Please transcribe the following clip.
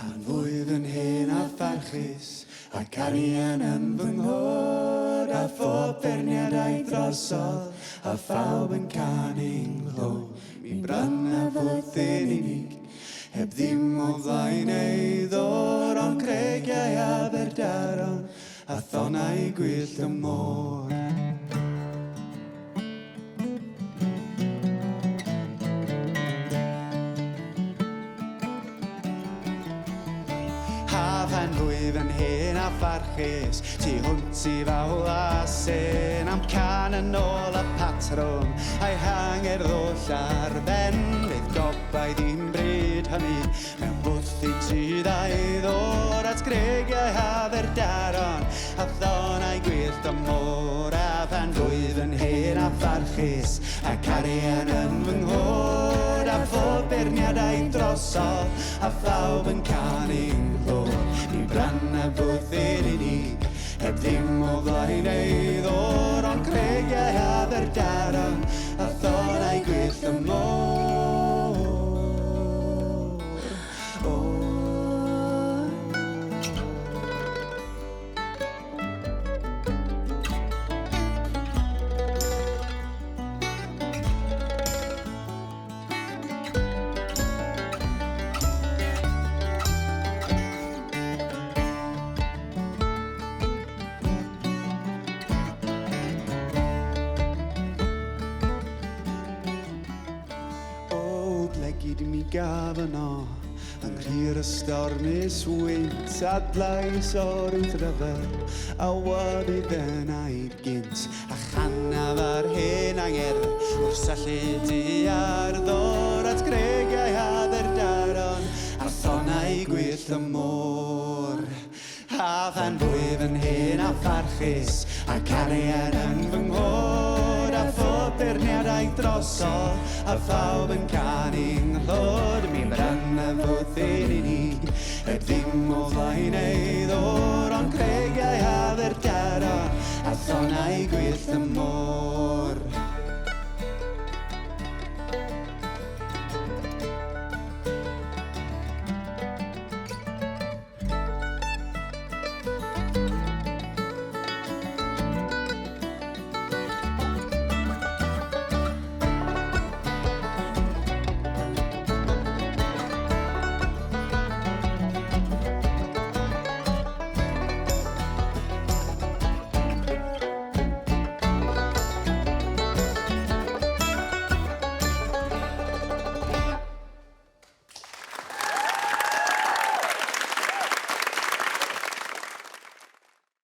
Pan fwyf yn hen a pharchus, a carian yn fy nghod, a phob berniadau drosodd, a phawb yn canu'n nghlwm. Mi bran a fyddin unig, heb ddim o flaen ei ddor, ond geiriau Aberdaron, a thonau gwyllt y môr. Pan fwyf yn hen a pharchus, tu hwnt I fawl a sen, am can yn ôl y patrwm, a'i hanger ddoll ar ben, bydd gobaith i'n bryd hynny, mewn bwthyn sydd a'i ddor at geiriau Aberdaron, a thonau gwyllt y môr. A pan fwyf yn hen a pharchus, a carian yn fy nghod, a phob berniadau drosodd, a phawb yn canu'n nghlwm. Mi bran a fyddin unig, heb ddim o flaen ei ddor, ond geiriau Aberdaron, a thonau gwyllt y môr. Gyd mi gafon o, yng nghir y stormus wynt, a dlais o'r wrthyfel, a wadydd yn aid gynt, a chanaf ar hen anger, wrth salledu ar ddor at geiriau Aberdaron, a thonau gwyllt y môr. A pan fwyf yn hen a pharchus, a carian yn fy nghod, a phob berniadau drosodd, a phawb yn canu'n nghlwm. Mi bran a fyddin unig, heb ddim o flaen ei ddor, ond geiriau Aberdaron, a thonau gwyllt y môr.